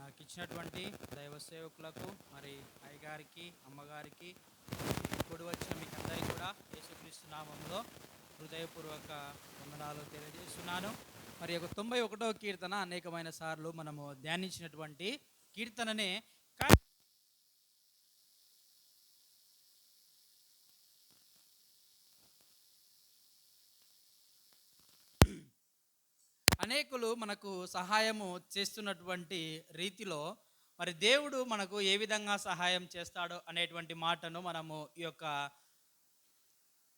నాకు ఇచ్చినటువంటి దైవ సేవకులకు మరి అయ్యగారికి అమ్మగారికి ఇప్పుడు వచ్చిన మీకు అందరికీ కూడా యేసుక్రీస్తు నామంలో హృదయపూర్వక వందనాలు తెలియజేస్తున్నాను. మరి ఒక 91వ కీర్తన అనేకమైన సార్లు మనము ధ్యానించినటువంటి కీర్తననే అనేకులు మనకు సహాయము చేస్తున్నటువంటి రీతిలో మరి దేవుడు మనకు ఏ విధంగా సహాయం చేస్తాడో అనేటువంటి మాటను మనము ఈ యొక్క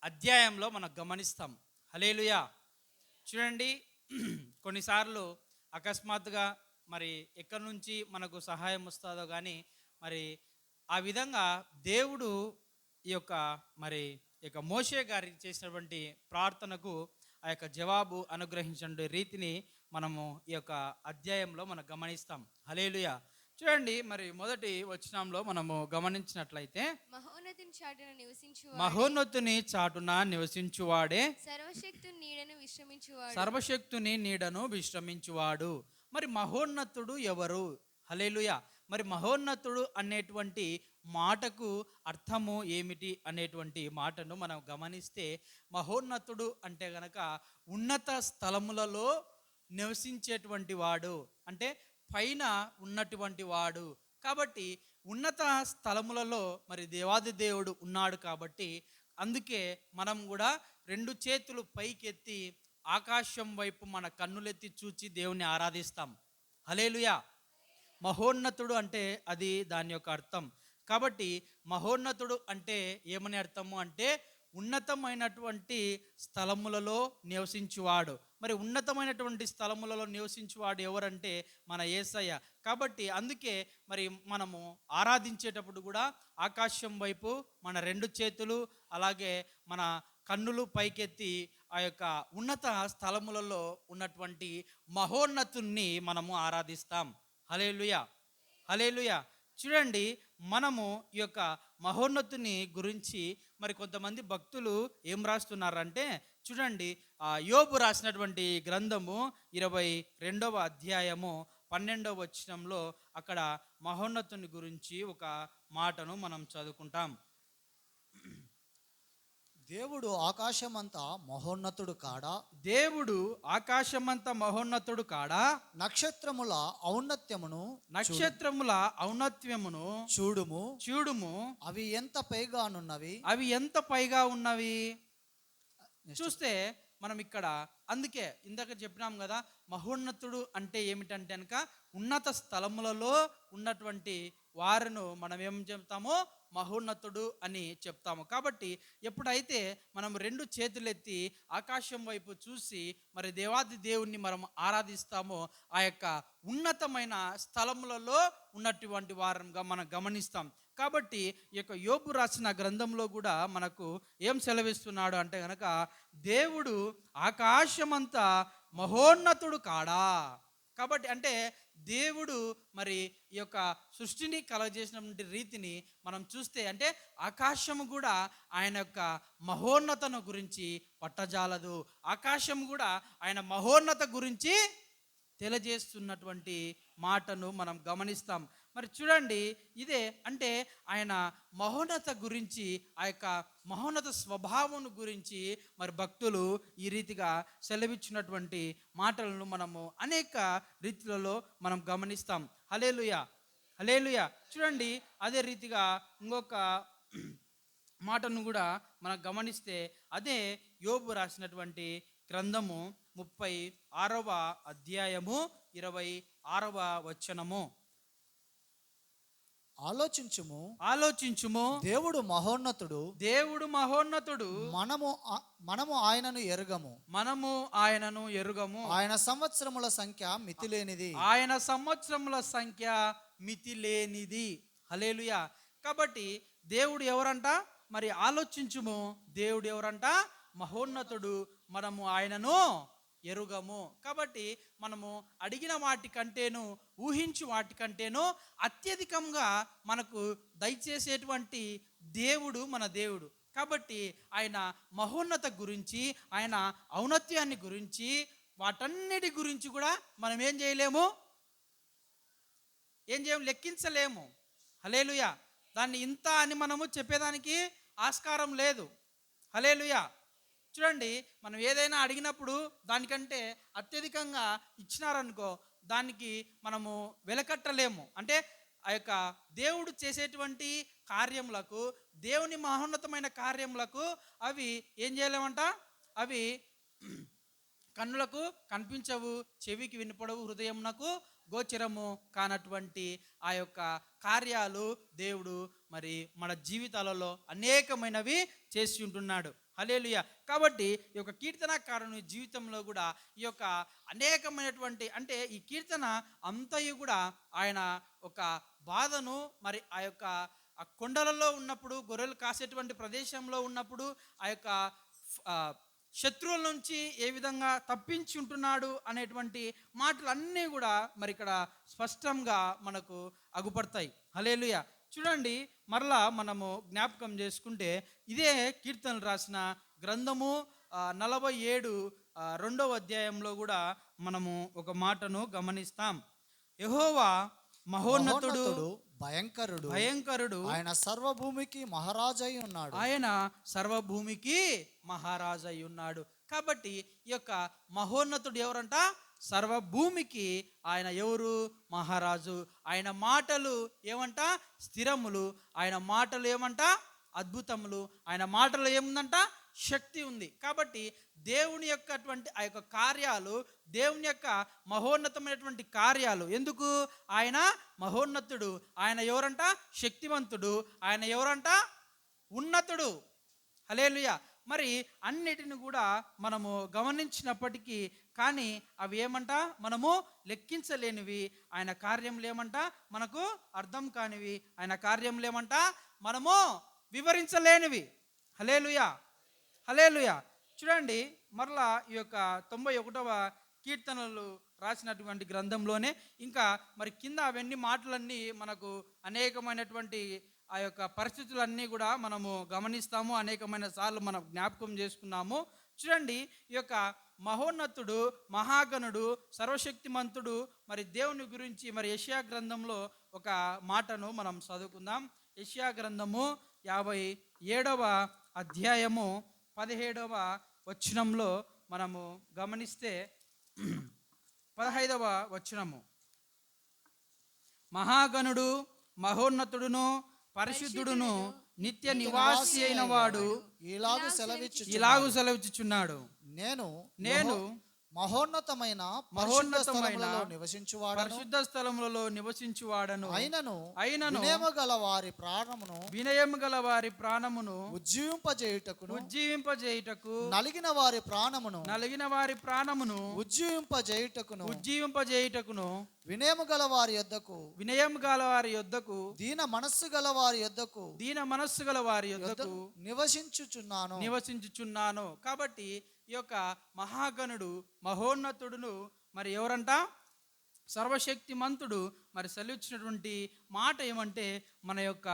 అధ్యాయంలో మనం గమనిస్తాం. హల్లెలూయా. చూడండి, కొన్నిసార్లు అకస్మాత్తుగా మరి ఎక్కడి నుంచి మనకు సహాయం వస్తుందో కానీ మరి ఆ విధంగా దేవుడు ఈ యొక్క మరి ఈ యొక్క మోషే గారి చేసినటువంటి ప్రార్థనకు ఆ యొక్క జవాబు అనుగ్రహించిన రీతిని మనము ఈ యొక్క అధ్యాయంలో మనం గమనిస్తాం. హల్లెలూయా. చూడండి, మరి మొదటి వచనంలో మనము గమనించినట్లయితే మహోన్నతుని చాటున నివసించువాడే సర్వశక్తుని నీడను విశ్రమించువాడు. మరి మహోన్నతుడు ఎవరు? హల్లెలూయా. మరి మహోన్నతుడు అనేటువంటి మాటకు అర్థము ఏమిటి అనేటువంటి మాటను మనం గమనిస్తే, మహోన్నతుడు అంటే గనక ఉన్నత స్థలములలో నివసించేటువంటి వాడు, అంటే పైన ఉన్నటువంటి వాడు. కాబట్టి ఉన్నత స్థలములలో మరి దేవాది దేవుడు ఉన్నాడు. కాబట్టి అందుకే మనం కూడా 2 చేతులు పైకెత్తి ఆకాశం వైపు మన కన్నులెత్తి చూచి దేవుణ్ణి ఆరాధిస్తాం. హల్లెలూయా. మహోన్నతుడు అంటే అది దాని యొక్క అర్థం. కాబట్టి మహోన్నతుడు అంటే ఏమని అర్థము అంటే ఉన్నతమైనటువంటి స్థలములలో నివసించువాడు. మరి ఉన్నతమైనటువంటి స్థలములలో నివసించువాడు ఎవరంటే మన యేసయ్య. కాబట్టి అందుకే మరి మనము ఆరాధించేటప్పుడు కూడా ఆకాశం వైపు మన 2 చేతులు అలాగే మన కన్నులు పైకెత్తి ఆ యొక్క ఉన్నత స్థలములలో ఉన్నటువంటి మహోన్నతుణ్ణి మనము ఆరాధిస్తాం. హల్లెలూయా. హల్లెలూయా. చూడండి, మనము ఈ యొక్క మహోన్నతుని గురించి మరి కొంతమంది భక్తులు ఏం రాస్తున్నారంటే, చూడండి, యోబు రాసినటువంటి గ్రంథము 22వ అధ్యాయము 12వ వచనంలో అక్కడ మహోన్నతుని గురించి ఒక మాటను మనం చదువుకుంటాం. దేవుడు ఆకాశమంతా మహోన్నతుడు కాడా? దేవుడు ఆకాశమంతా మహోన్నతుడు కాడా? నక్షత్రముల ఔన్నత్యమును చూడుము చూడుము. అవి ఎంత పైగానున్నవి. చూస్తే మనం ఇక్కడ అందుకే ఇందాక చెప్పినాం కదా, మహోన్నతుడు అంటే ఏమిటంటే కనుక ఉన్నత స్థలములలో ఉన్నటువంటి వారిను మనం ఏం చెప్తామో మహోన్నతుడు అని చెప్తాము. కాబట్టి ఎప్పుడైతే మనం 2 చేతులెత్తి ఆకాశం వైపు చూసి మరి దేవాది దేవుణ్ణి మనం ఆరాధిస్తామో ఆ యొక్క ఉన్నతమైన స్థలములలో ఉన్నటువంటి వారంగా మనం గమనిస్తాం. కాబట్టి ఈ యొక్క యోబు రాసిన గ్రంథంలో కూడా మనకు ఏం సెలవిస్తున్నాడు అంటే కనుక, దేవుడు ఆకాశమంతా మహోన్నతుడు కాడా? కాబట్టి అంటే దేవుడు మరి ఈ యొక్క సృష్టిని కలగజేసినటువంటి రీతిని మనం చూస్తే అంటే ఆకాశము కూడా ఆయన యొక్క మహోన్నతను గురించి పట్టజాలదు. ఆకాశం కూడా ఆయన మహోన్నత గురించి తెలియజేస్తున్నటువంటి మాటను మనం గమనిస్తాం. మరి చూడండి, ఇదే అంటే ఆయన మహోన్నత గురించి, ఆ యొక్క మహోన్నత స్వభావం గురించి మరి భక్తులు ఈ రీతిగా సెలవిచ్చినటువంటి మాటలను మనము అనేక రీతిలలో మనం గమనిస్తాం. హల్లెలూయా. హల్లెలూయా. చూడండి, అదే రీతిగా ఇంకొక మాటను కూడా మనం గమనిస్తే, అదే యోబు రాసినటువంటి గ్రంథము 36వ అధ్యాయము 26వ వచనము. ఆలోచించుము దేవుడు మహోన్నతుడు మనము ఆయనను ఎరుగము. ఆయన సంవత్సరముల సంఖ్య మితిలేనిది. హల్లెలూయా. కాబట్టి దేవుడు ఎవరంట? మరి ఆలోచించుము, దేవుడు ఎవరంట? మహోన్నతుడు, మనము ఆయనను ఎరుగము. కాబట్టి మనము అడిగిన వాటికంటేను ఊహించు వాటికంటేను అత్యధికంగా మనకు దయచేసేటువంటి దేవుడు మన దేవుడు. కాబట్టి ఆయన మహోన్నత గురించి, ఆయన ఔన్నత్యాన్ని గురించి, వాటన్నిటి గురించి కూడా మనం ఏం చేయలేము, ఏం చేయం, లెక్కించలేము. హల్లెలూయా. దాన్ని ఇంత అని మనము చెప్పేదానికి ఆస్కారం లేదు. హల్లెలూయా. చూడండి, మనం ఏదైనా అడిగినప్పుడు దానికంటే అత్యధికంగా ఇచ్చినారనుకో, దానికి మనము వెలకట్టలేము. అంటే ఆ యొక్క దేవుడు చేసేటువంటి కార్యములకు, దేవుని మహోన్నతమైన కార్యములకు అవి ఏం చేయలేమంట, అవి కన్నులకు కనిపించవు, చెవికి వినపడవు, హృదయమునకు గోచరము కానటువంటి ఆ యొక్క కార్యాలు దేవుడు మరి మన జీవితాలలో అనేకమైనవి చేసి ఉంటున్నాడు. హల్లెలూయా. కాబట్టి ఈ యొక్క కీర్తనకారుని జీవితంలో కూడా ఈ యొక్క అనేకమైనటువంటి, అంటే ఈ కీర్తన అంతయు కూడా ఆయన ఒక బాధను, మరి ఆ యొక్క ఆ కొండలలో ఉన్నప్పుడు, గొర్రెలు కాసేటువంటి ప్రదేశంలో ఉన్నప్పుడు ఆ యొక్క శత్రువుల నుంచి ఏ విధంగా తప్పించి ఉంటున్నాడు అనేటువంటి మాటలన్నీ కూడా మరి ఇక్కడ స్పష్టంగా మనకు అగుపడతాయి. హల్లెలూయా. చూడండి, మరలా మనము జ్ఞాపకం చేసుకుంటే ఇదే కీర్తనలు రాసిన గ్రంథము 47 2వ అధ్యాయంలో కూడా మనము ఒక మాటను గమనిస్తాం. యెహోవా మహోన్నతుడు, భయంకరుడు, భయంకరుడు, ఆయన సర్వభూమికి మహారాజై ఉన్నాడు. ఆయన సర్వభూమికి మహారాజై ఉన్నాడు. కాబట్టి ఈ యొక్క మహోన్నతుడు ఎవరంట, సర్వభూమికి ఆయన ఎవరు, మహారాజు. ఆయన మాటలు ఏమంట, స్థిరములు. ఆయన మాటలు ఏమంట, అద్భుతములు. ఆయన మాటలు ఏముందంట, శక్తి ఉంది. కాబట్టి దేవుని యొక్క అటువంటి ఆ యొక్క కార్యాలు, దేవుని యొక్క మహోన్నతమైనటువంటి కార్యాలు. ఎందుకు? ఆయన మహోన్నతుడు. ఆయన ఎవరంట, శక్తివంతుడు. ఆయన ఎవరంట, ఉన్నతుడు. హల్లెలూయా. మరి అన్నిటిని కూడా మనము గమనించినప్పటికీ కానీ అవి ఏమంట, మనము లెక్కించలేనివి. ఆయన కార్యములు ఏమంట, మనకు అర్థం కానివి. ఆయన కార్యములు ఏమంట, మనము వివరించలేనివి. హల్లెలూయా. హల్లెలూయా. చూడండి, మరలా ఈ యొక్క 91వ కీర్తనలు రాసినటువంటి గ్రంథంలోనే ఇంకా మరి కింద అవన్నీ మాటలన్నీ మనకు అనేకమైనటువంటి ఆ యొక్క పరిస్థితులన్నీ కూడా మనము గమనిస్తాము, అనేకమైన సార్లు మనం జ్ఞాపకం చేసుకున్నాము. చూడండి, ఈ యొక్క మహోన్నతుడు, మహాగణుడు, సర్వశక్తిమంతుడు మరి దేవుని గురించి మరి యెషయా గ్రంథంలో ఒక మాటను మనం చదువుకుందాం. యెషయా గ్రంథము 57వ అధ్యాయము 17వ వచనంలో మనము గమనిస్తే 15వ వచనము, మహాగణుడు, మహోన్నతుడును, పరిశుద్ధుడును, నిత్య నివాసి అయిన వాడు ఇలాగు సెలవిచ్చుచున్నాడు. నేను మహోన్నతమైన పరిశుద్ధ స్థలములలో నివసించువాడను. అయినను వినయము గల వారి ప్రాణమును ఉజ్జీవింపజేయుటకు, నలిగిన వారి ప్రాణమును ఉజ్జీవింపజేయుటకును, వినయము గల వారి యొద్దకు దీన మనస్సు గల వారి యొద్దకు నివసించుచున్నాను. కాబట్టి ఈ యొక్క మహాగణుడు, మహోన్నతుడును మరి ఎవరంట, సర్వశక్తిమంతుడు. మరి సెలవిచ్చినటువంటి మాట ఏమంటే, మన యొక్క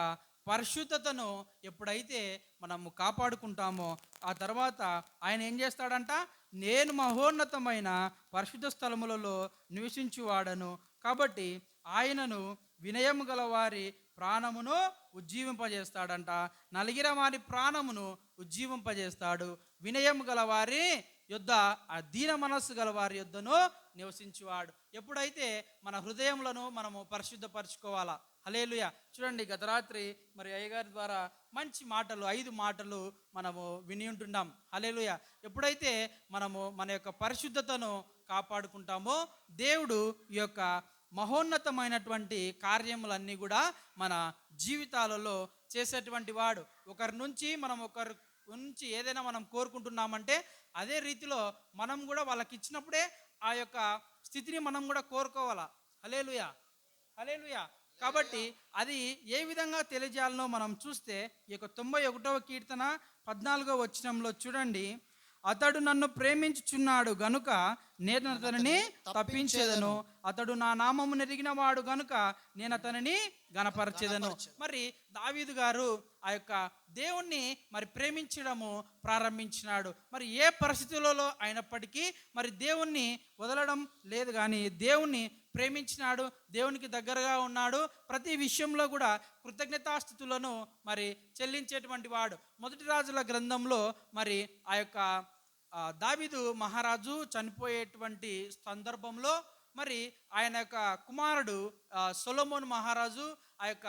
పరిశుద్ధతను ఎప్పుడైతే మనము కాపాడుకుంటామో ఆ తర్వాత ఆయన ఏం చేస్తాడంట, నేను మహోన్నతమైన పరిశుద్ధ స్థలములలో నివసించువాడను. కాబట్టి ఆయనను వినయము గల వారి ప్రాణమును ఉజ్జీవింపజేస్తాడంట. నలిగిన వారి ప్రాణమును ఉజ్జీవింపజేస్తాడు. వినయము గల వారి యొద్ద, ఆ దీన మనస్సు గల వారి యొద్దను నివసించువాడు. ఎప్పుడైతే మన హృదయములను మనము పరిశుద్ధపరచుకోవాలా. హల్లెలూయా. చూడండి, గత రాత్రి మరి అయ్యగారి ద్వారా మంచి మాటలు, 5 మాటలు మనము విని ఉంటున్నాం. హల్లెలూయా. ఎప్పుడైతే మనము మన యొక్క పరిశుద్ధతను కాపాడుకుంటామో దేవుడు ఈ యొక్క మహోన్నతమైనటువంటి కార్యములన్నీ కూడా మన జీవితాలలో చేసేటువంటి వాడు. ఒకరి నుంచి ఏదైనా మనం కోరుకుంటున్నామంటే అదే రీతిలో మనం కూడా వాళ్ళకి ఇచ్చినప్పుడే ఆ యొక్క స్థితిని మనం కూడా కోరుకోవాలా. హల్లెలూయా. హల్లెలూయా. కాబట్టి అది ఏ విధంగా తెలియజేయాలనో మనం చూస్తే ఈ యొక్క 91వ కీర్తన 14వ వచనంలో చూడండి, అతడు నన్ను ప్రేమించుచున్నాడు గనుక నేను అతనిని తప్పించేదను, అతడు నా నామము నెరిగిన వాడు గనుక నేను అతనిని గణపరచెదను. మరి దావీదు గారు ఆ యొక్క దేవుణ్ణి మరి ప్రేమించడము ప్రారంభించినాడు. మరి ఏ పరిస్థితులలో అయినప్పటికీ మరి దేవుణ్ణి వదలడం లేదు, కానీ దేవుణ్ణి ప్రేమించినాడు, దేవునికి దగ్గరగా ఉన్నాడు. ప్రతి విషయంలో కూడా కృతజ్ఞతాస్థుతులను మరి చెల్లించేటువంటి వాడు. మొదటి రాజుల గ్రంథంలో మరి ఆ యొక్క దావీదు మహారాజు చనిపోయేటువంటి సందర్భంలో మరి ఆయన యొక్క కుమారుడు సొలొమోను మహారాజు ఆ యొక్క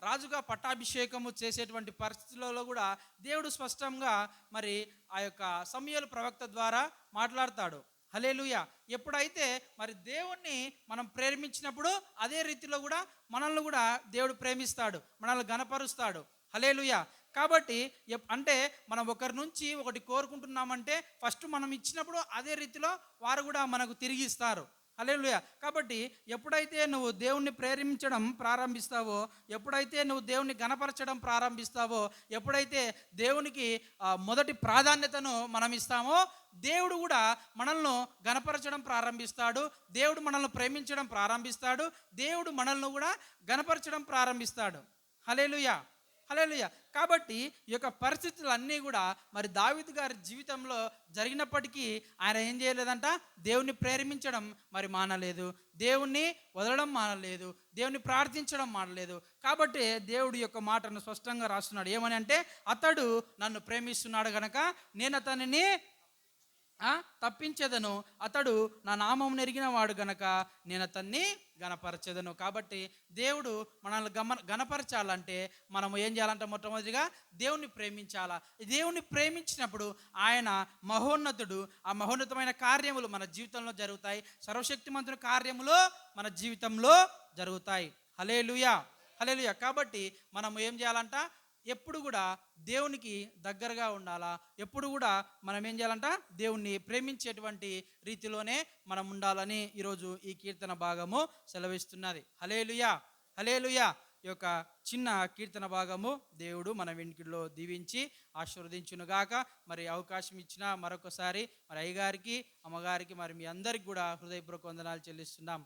రాజుగా పట్టాభిషేకము చేసేటువంటి పరిస్థితులలో కూడా దేవుడు స్పష్టంగా మరి ఆ యొక్క సమూయేలు ప్రవక్త ద్వారా మాట్లాడతాడు. హల్లెలూయా. ఎప్పుడైతే మరి దేవుణ్ణి మనం ప్రేమించినప్పుడు అదే రీతిలో కూడా మనల్ని కూడా దేవుడు ప్రేమిస్తాడు, మనల్ని గణపరుస్తాడు. హల్లెలూయా. కాబట్టి అంటే మనం ఒకరి నుంచి ఒకటి కోరుకుంటున్నామంటే ఫస్ట్ మనం ఇచ్చినప్పుడు అదే రీతిలో వారు కూడా మనకు తిరిగి ఇస్తారు. హల్లెలూయా. కాబట్టి ఎప్పుడైతే నువ్వు దేవుణ్ణి ప్రేమించడం ప్రారంభిస్తావో, ఎప్పుడైతే నువ్వు దేవుణ్ణి గణపరచడం ప్రారంభిస్తావో, ఎప్పుడైతే దేవునికి మొదటి ప్రాధాన్యతను మనం ఇస్తామో, దేవుడు కూడా మనల్ని గణపరచడం ప్రారంభిస్తాడు, దేవుడు మనల్ని ప్రేమించడం ప్రారంభిస్తాడు, దేవుడు మనల్ని కూడా గణపరచడం ప్రారంభిస్తాడు. హల్లెలూయా, హల్లెలూయా. కాబట్టి ఈ యొక్క పరిస్థితులన్నీ కూడా మరి దావీదు గారి జీవితంలో జరిగినప్పటికీ ఆయన ఏం చేయలేదంట, దేవుణ్ణి ప్రేమించడం మరి మానలేదు, దేవుణ్ణి వదలడం మానలేదు, దేవుణ్ణి ప్రార్థించడం మానలేదు. కాబట్టి దేవుడు యొక్క మాటను స్పష్టంగా రాస్తున్నాడు. ఏమని అంటే, అతడు నన్ను ప్రేమిస్తున్నాడు గనక నేను అతనిని తప్పించేదను, అతడు నా నామం నెరిగిన వాడు గనక నేను అతన్ని గణపరచెదను. కాబట్టి దేవుడు మనల్ని గణపరచాలంటే మనము ఏం చేయాలంటే, మొట్టమొదటిగా దేవుణ్ణి ప్రేమించాలా. దేవుణ్ణి ప్రేమించినప్పుడు ఆయన మహోన్నతుడు, ఆ మహోన్నతమైన కార్యములు మన జీవితంలో జరుగుతాయి, సర్వశక్తిమంతుని కార్యములు మన జీవితంలో జరుగుతాయి. హల్లెలూయా, హల్లెలూయా. కాబట్టి మనం ఏం చేయాలంట, ఎప్పుడు కూడా దేవునికి దగ్గరగా ఉండాలా, ఎప్పుడు కూడా మనం ఏం చేయాలంట, దేవుణ్ణి ప్రేమించేటువంటి రీతిలోనే మనం ఉండాలని ఈరోజు ఈ కీర్తన భాగము సెలవిస్తున్నది. హల్లెలూయా, హల్లెలూయా. ఈ యొక్క చిన్న కీర్తన భాగము దేవుడు మన వెనుకలో దీవించి ఆశీర్వదించునుగాక. మరి అవకాశం ఇచ్చిన మరొకసారి మరి అయ్యగారికి, అమ్మగారికి, మరి మీ అందరికి కూడా హృదయపూర్వక వందనాలు చెల్లిస్తున్నాం.